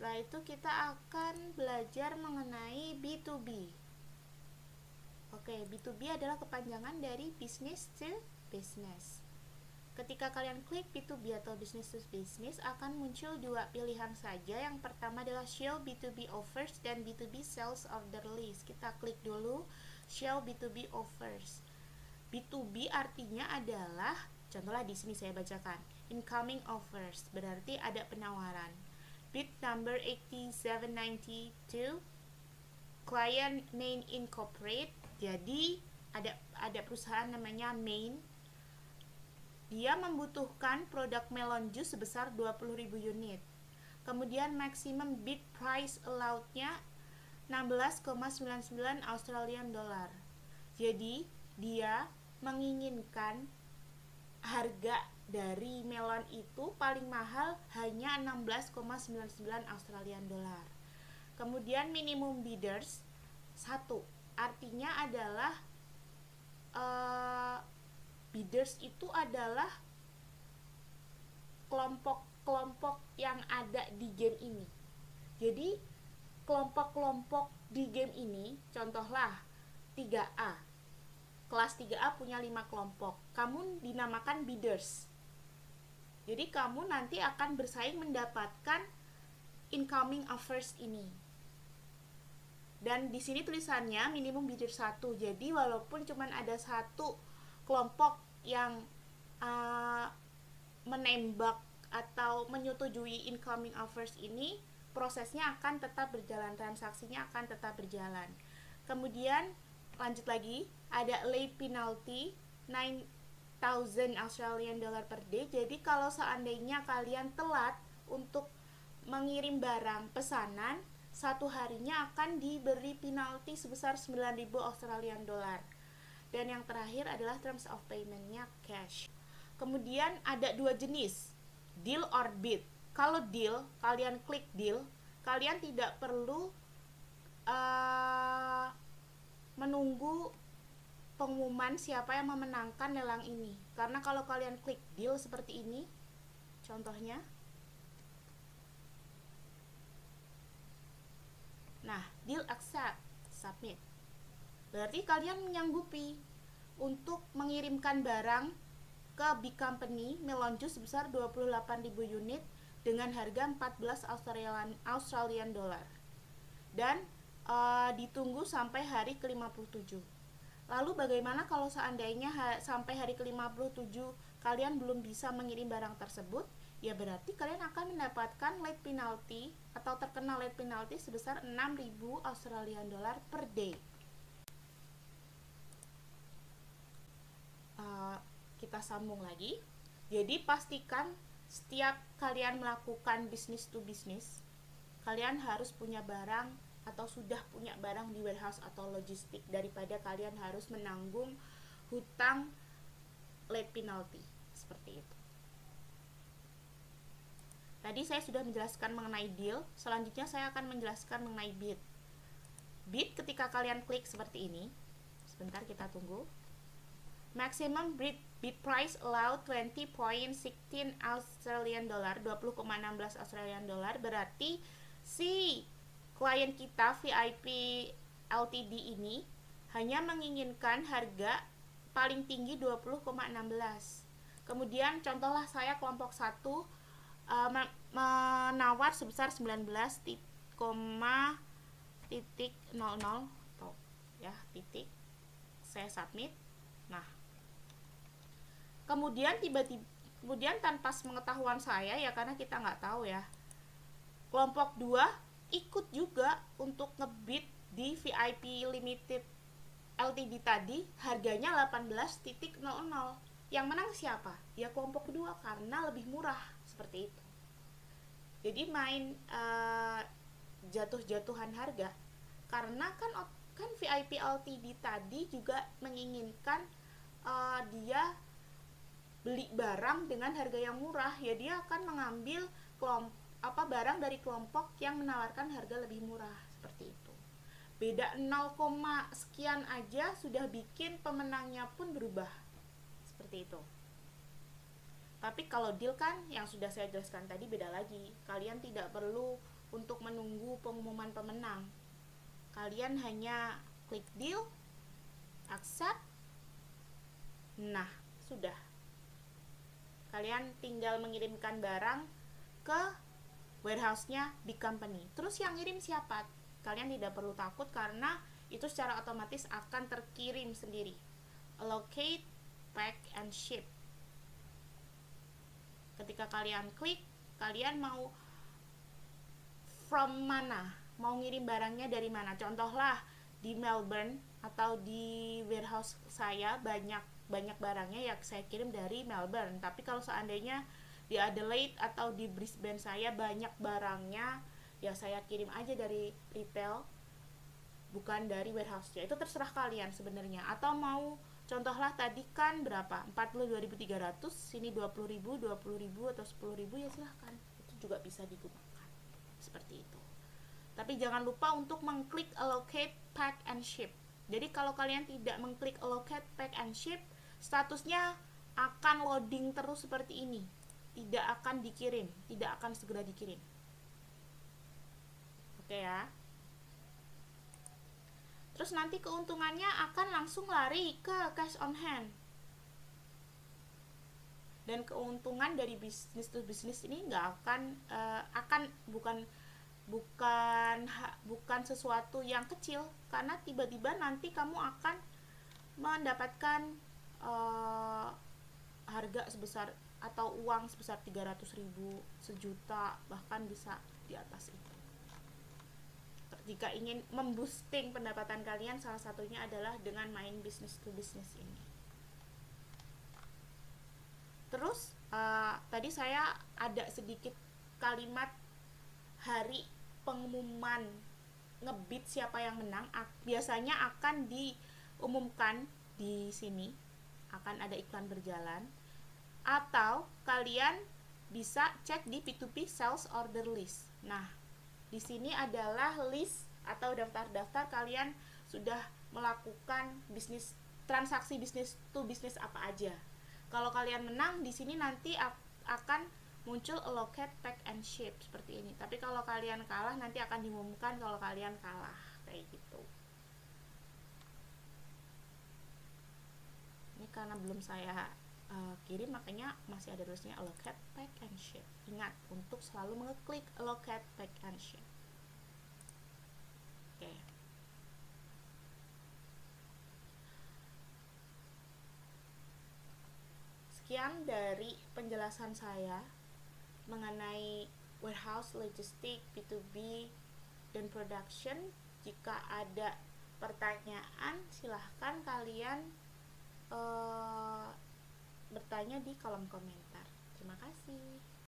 Setelah itu kita akan belajar mengenai B2B. Oke, B2B adalah kepanjangan dari business to business. Ketika kalian klik B2B atau business to business, akan muncul dua pilihan saja. Yang pertama adalah show B2B offers dan B2B sales order list. Kita klik dulu show B2B offers. B2B artinya adalah, contohnya di sini saya bacakan, incoming offers, berarti ada penawaran. Bid number 8792, client main incorporate. Jadi ada perusahaan namanya Main. Dia membutuhkan produk melon jus sebesar 20.000 unit. Kemudian maximum bid price allowed-nya 16,99 Australian dollar. Jadi dia menginginkan harga dari melon itu paling mahal hanya 16,99 Australian dollar. Kemudian minimum bidders 1, artinya adalah bidders itu adalah kelompok-kelompok yang ada di game ini. Jadi kelompok-kelompok di game ini, contohlah 3A. Kelas 3A punya 5 kelompok. Kamu dinamakan bidders. Jadi kamu nanti akan bersaing mendapatkan incoming offers ini. Dan di sini tulisannya minimum bidder 1. Jadi walaupun cuma ada satu kelompok yang menembak atau menyetujui incoming offers ini, prosesnya akan tetap berjalan, transaksinya akan tetap berjalan. Kemudian lanjut lagi, ada late penalty 9,000 Australian dollar per day. Jadi kalau seandainya kalian telat untuk mengirim barang pesanan, satu harinya akan diberi penalti sebesar 9.000 Australian dollar. Dan yang terakhir adalah terms of payment-nya cash. Kemudian ada dua jenis, deal or bid. Kalau deal, kalian klik deal, kalian tidak perlu menunggu pengumuman siapa yang memenangkan lelang ini. Karena kalau kalian klik deal seperti ini, contohnya, nah, deal accept, submit. Berarti kalian menyanggupi untuk mengirimkan barang ke big company melon jus sebesar 28.000 unit dengan harga 14 Australian dollar. Dan ditunggu sampai hari ke-57. Lalu bagaimana kalau seandainya sampai hari ke-57 kalian belum bisa mengirim barang tersebut? Ya berarti kalian akan mendapatkan late penalty atau terkena late penalty sebesar 6.000 Australian dollar per day. Kita sambung lagi. Jadi pastikan setiap kalian melakukan business to business, kalian harus punya barang atau sudah punya barang di warehouse atau logistik, daripada kalian harus menanggung hutang late penalty seperti itu. Tadi saya sudah menjelaskan mengenai deal, selanjutnya saya akan menjelaskan mengenai bid. Bid ketika kalian klik seperti ini, sebentar kita tunggu. Maximum bid price allowed 20.16 Australian dollar, 20,16 Australian dollar, berarti si klien kita VIP Ltd ini hanya menginginkan harga paling tinggi 20,16. Kemudian contohlah saya kelompok 1 menawar sebesar 19,00 ya, titik. Saya submit. Nah, kemudian tanpa pengetahuan saya ya, karena kita nggak tahu ya, kelompok 2 ikut juga untuk ngebid di VIP Limited Ltd tadi, harganya 18.00. Yang menang siapa? Ya kelompok kedua, karena lebih murah, seperti itu. Jadi main jatuh-jatuhan harga, karena kan VIP Ltd tadi juga menginginkan dia beli barang dengan harga yang murah, ya dia akan mengambil barang dari kelompok yang menawarkan harga lebih murah, seperti itu. Beda 0, sekian aja sudah bikin pemenangnya pun berubah, seperti itu. Tapi kalau deal kan yang sudah saya jelaskan tadi beda lagi. Kalian tidak perlu untuk menunggu pengumuman pemenang. Kalian hanya klik deal, accept. Nah, sudah. Kalian tinggal mengirimkan barang ke warehouse-nya Big Company. Terus yang ngirim siapa? Kalian tidak perlu takut karena itu secara otomatis akan terkirim sendiri. Allocate, pack, and ship. Ketika kalian klik, kalian mau from mana? Mau ngirim barangnya dari mana? Contohlah di Melbourne atau di warehouse saya banyak barangnya ya saya kirim dari Melbourne. Tapi kalau seandainya di Adelaide atau di Brisbane saya banyak barangnya, ya saya kirim aja dari retail, bukan dari warehouse-nya. Itu terserah kalian sebenarnya. Atau mau contohlah tadi kan berapa? 42.300, sini 20.000, 20.000 atau 10.000 ya silahkan. Itu juga bisa digunakan. Seperti itu. Tapi jangan lupa untuk mengklik allocate, pack, and ship. Jadi kalau kalian tidak mengklik allocate, pack, and ship, statusnya akan loading terus seperti ini. Tidak akan dikirim, tidak akan segera dikirim. Oke ya. Terus nanti keuntungannya akan langsung lari ke cash on hand. Dan keuntungan dari bisnis to bisnis ini nggak bukan sesuatu yang kecil, karena tiba-tiba nanti kamu akan mendapatkan harga sebesar atau uang sebesar 300.000, sejuta, bahkan bisa di atas itu. Jika ingin memboosting pendapatan kalian, salah satunya adalah dengan main business to business ini. Terus tadi saya ada sedikit kalimat hari pengumuman ngebid siapa yang menang, biasanya akan diumumkan di sini, akan ada iklan berjalan, atau kalian bisa cek di P2P sales order list. Nah, di sini adalah list atau daftar-daftar kalian sudah melakukan transaksi bisnis to bisnis apa aja. Kalau kalian menang, di sini nanti akan muncul allocate, pack, and ship seperti ini. Tapi kalau kalian kalah, nanti akan diumumkan kalau kalian kalah, kayak gitu. Ini karena belum saya kirim, makanya masih ada tulisnya allocate, pack, and ship. Ingat untuk selalu mengeklik allocate, pack, and ship. Oke. Sekian dari penjelasan saya mengenai warehouse, logistik, B2B, dan production. Jika ada pertanyaan, silahkan kalian bertanya di kolom komentar. Terima kasih.